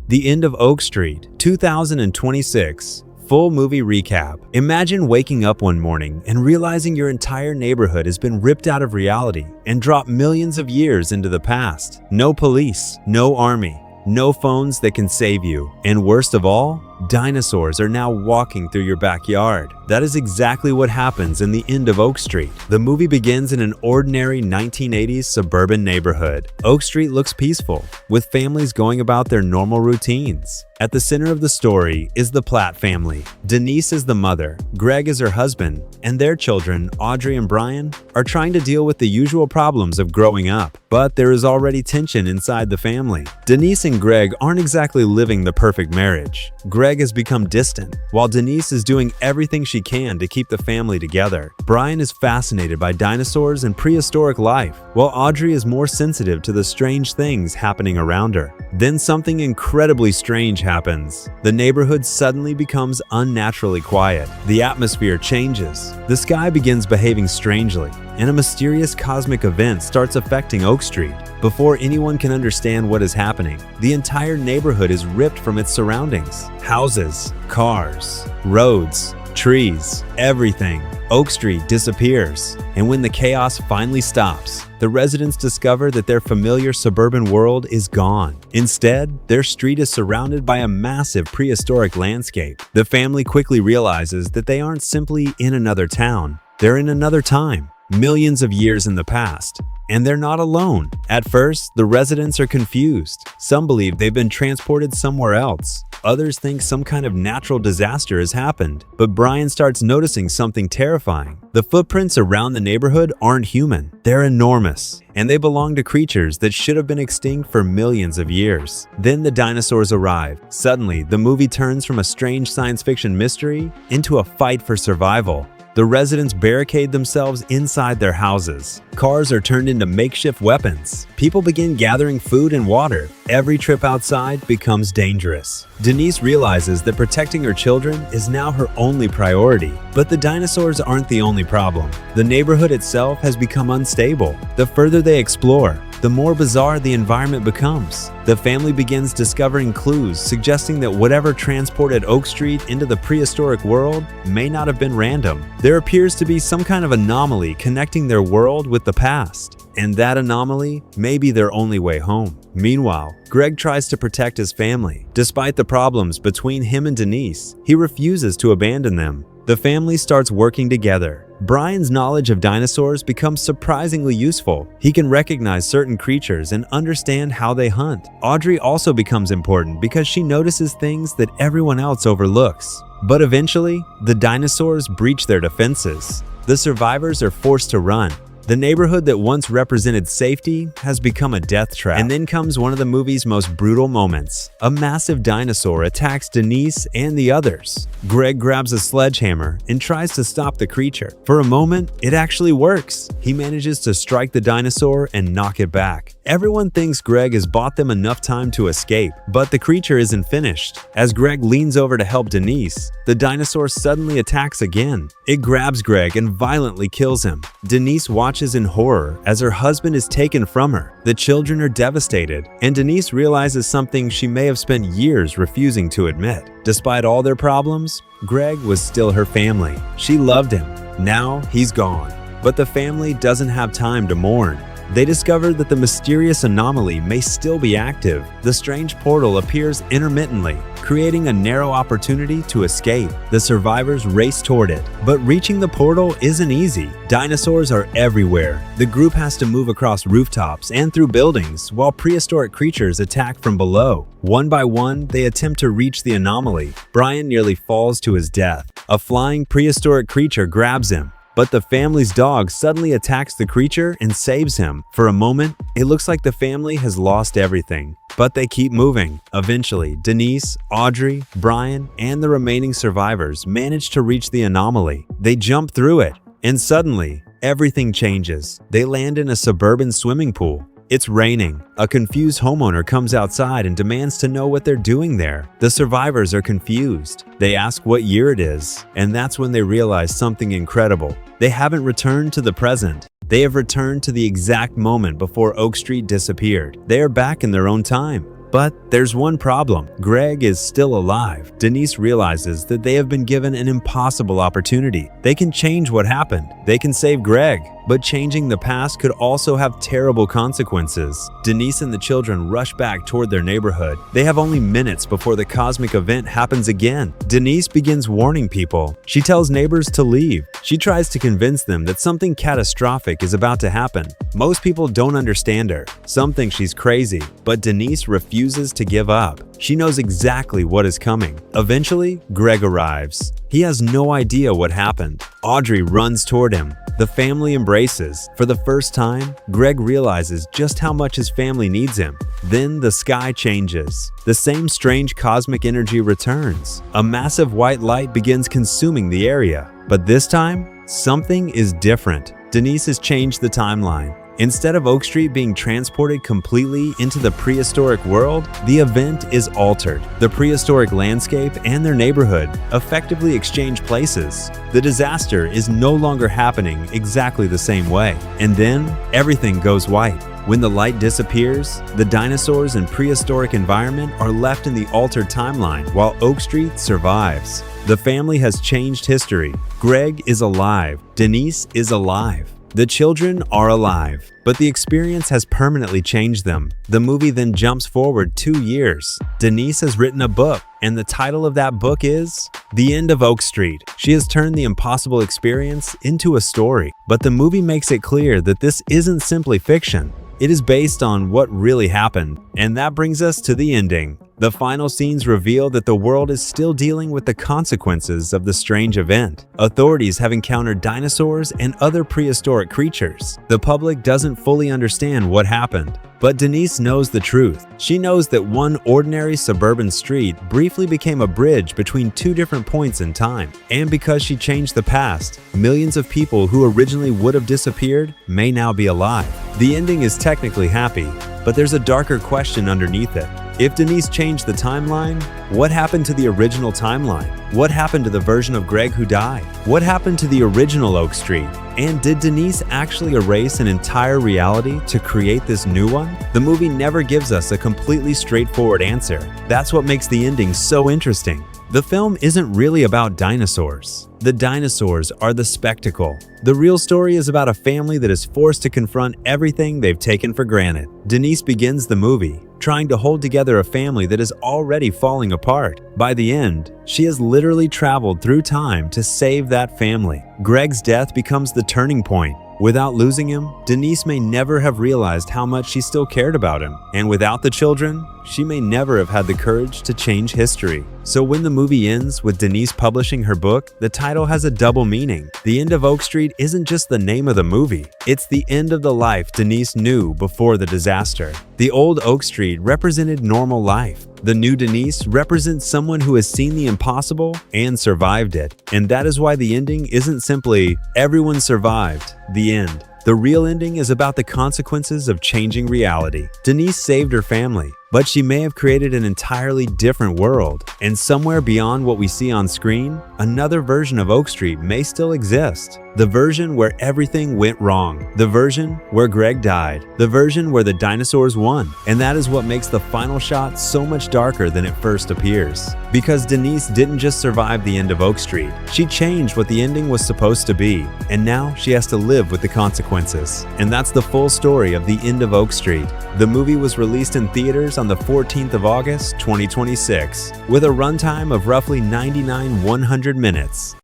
The End of Oak Street, 2026. Full movie recap. Imagine waking up one morning and realizing your entire neighborhood has been ripped out of reality and dropped millions of years into the past. No police, no army, no phones that can save you. And worst of all, dinosaurs are now walking through your backyard. That is exactly what happens in The End of Oak Street. The movie begins in an ordinary 1980s suburban neighborhood. Oak Street looks peaceful, with families going about their normal routines. At the center of the story is the Platt family. Denise is the mother, Greg is her husband, and their children, Audrey and Brian, are trying to deal with the usual problems of growing up. But there is already tension inside the family. Denise and Greg aren't exactly living the perfect marriage. Greg has become distant, while Denise is doing everything she can to keep the family together. Brian is fascinated by dinosaurs and prehistoric life, while Audrey is more sensitive to the strange things happening around her. Then something incredibly strange happens. The neighborhood suddenly becomes unnaturally quiet. The atmosphere changes. The sky begins behaving strangely, and a mysterious cosmic event starts affecting Oak Street. Before anyone can understand what is happening, the entire neighborhood is ripped from its surroundings. Houses, cars, roads, trees, everything. Oak Street disappears, and when the chaos finally stops, the residents discover that their familiar suburban world is gone. Instead, their street is surrounded by a massive prehistoric landscape. The family quickly realizes that they aren't simply in another town, they're in another time, millions of years in the past. And they're not alone. At first, the residents are confused. Some believe they've been transported somewhere else. Others think some kind of natural disaster has happened. But Brian starts noticing something terrifying. The footprints around the neighborhood aren't human. They're enormous, and they belong to creatures that should have been extinct for millions of years. Then the dinosaurs arrive. Suddenly, the movie turns from a strange science fiction mystery into a fight for survival. The residents barricade themselves inside their houses. Cars are turned into makeshift weapons. People begin gathering food and water. Every trip outside becomes dangerous. Denise realizes that protecting her children is now her only priority. But the dinosaurs aren't the only problem. The neighborhood itself has become unstable. The further they explore, the more bizarre the environment becomes. The family begins discovering clues suggesting that whatever transported Oak Street into the prehistoric world may not have been random. There appears to be some kind of anomaly connecting their world with the past, and that anomaly may be their only way home. Meanwhile, Greg tries to protect his family. Despite the problems between him and Denise, he refuses to abandon them. The family starts working together. Brian's knowledge of dinosaurs becomes surprisingly useful. He can recognize certain creatures and understand how they hunt. Audrey also becomes important because she notices things that everyone else overlooks. But eventually, the dinosaurs breach their defenses. The survivors are forced to run. The neighborhood that once represented safety has become a death trap. And then comes one of the movie's most brutal moments. A massive dinosaur attacks Denise and the others. Greg grabs a sledgehammer and tries to stop the creature. For a moment, it actually works. He manages to strike the dinosaur and knock it back. Everyone thinks Greg has bought them enough time to escape, but the creature isn't finished. As Greg leans over to help Denise, the dinosaur suddenly attacks again. It grabs Greg and violently kills him. Denise watches in horror as her husband is taken from her. The children are devastated, and Denise realizes something she may have spent years refusing to admit. Despite all their problems, Greg was still her family. She loved him. Now he's gone. But the family doesn't have time to mourn. They discover that the mysterious anomaly may still be active. The strange portal appears intermittently, creating a narrow opportunity to escape. The survivors race toward it, but reaching the portal isn't easy. Dinosaurs are everywhere. The group has to move across rooftops and through buildings, while prehistoric creatures attack from below. One by one, they attempt to reach the anomaly. Brian nearly falls to his death. A flying prehistoric creature grabs him, but the family's dog suddenly attacks the creature and saves him. For a moment, it looks like the family has lost everything, but they keep moving. Eventually, Denise, Audrey, Brian, and the remaining survivors manage to reach the anomaly. They jump through it, and suddenly, everything changes. They land in a suburban swimming pool. It's raining. A confused homeowner comes outside and demands to know what they're doing there. The survivors are confused. They ask what year it is, and that's when they realize something incredible. They haven't returned to the present. They have returned to the exact moment before Oak Street disappeared. They are back in their own time. But there's one problem. Greg is still alive. Denise realizes that they have been given an impossible opportunity. They can change what happened. They can save Greg. But changing the past could also have terrible consequences. Denise and the children rush back toward their neighborhood. They have only minutes before the cosmic event happens again. Denise begins warning people. She tells neighbors to leave. She tries to convince them that something catastrophic is about to happen. Most people don't understand her. Some think she's crazy, but Denise refuses to give up. She knows exactly what is coming. Eventually, Greg arrives. He has no idea what happened. Audrey runs toward him. The family embraces. For the first time, Greg realizes just how much his family needs him. Then the sky changes. The same strange cosmic energy returns. A massive white light begins consuming the area. But this time, something is different. Denise has changed the timeline. Instead of Oak Street being transported completely into the prehistoric world, the event is altered. The prehistoric landscape and their neighborhood effectively exchange places. The disaster is no longer happening exactly the same way. And then, everything goes white. When the light disappears, the dinosaurs and prehistoric environment are left in the altered timeline, while Oak Street survives. The family has changed history. Greg is alive. Denise is alive. The children are alive, but the experience has permanently changed them. The movie then jumps forward 2 years. Denise has written a book, and the title of that book is The End of Oak Street. She has turned the impossible experience into a story, but the movie makes it clear that this isn't simply fiction. It is based on what really happened, and that brings us to the ending. The final scenes reveal that the world is still dealing with the consequences of the strange event. Authorities have encountered dinosaurs and other prehistoric creatures. The public doesn't fully understand what happened, but Denise knows the truth. She knows that one ordinary suburban street briefly became a bridge between 2 different points in time. And because she changed the past, millions of people who originally would have disappeared may now be alive. The ending is technically happy, but there's a darker question underneath it. If Denise changed the timeline, what happened to the original timeline? What happened to the version of Greg who died? What happened to the original Oak Street? And did Denise actually erase an entire reality to create this new one? The movie never gives us a completely straightforward answer. That's what makes the ending so interesting. The film isn't really about dinosaurs. The dinosaurs are the spectacle. The real story is about a family that is forced to confront everything they've taken for granted. Denise begins the movie trying to hold together a family that is already falling apart. By the end, she has literally traveled through time to save that family. Greg's death becomes the turning point. Without losing him, Denise may never have realized how much she still cared about him. And without the children, she may never have had the courage to change history. So when the movie ends with Denise publishing her book, the title has a double meaning. The End of Oak Street isn't just the name of the movie. It's the end of the life Denise knew before the disaster. The old Oak Street represented normal life. The new Denise represents someone who has seen the impossible and survived it. And that is why the ending isn't simply, everyone survived, the end. The real ending is about the consequences of changing reality. Denise saved her family, but she may have created an entirely different world. And somewhere beyond what we see on screen, another version of Oak Street may still exist. The version where everything went wrong. The version where Greg died. The version where the dinosaurs won. And that is what makes the final shot so much darker than it first appears. Because Denise didn't just survive the end of Oak Street. She changed what the ending was supposed to be. And now she has to live with the consequences. And that's the full story of The End of Oak Street. The movie was released in theaters on the 14th of August, 2026, with a runtime of roughly 99 100 minutes.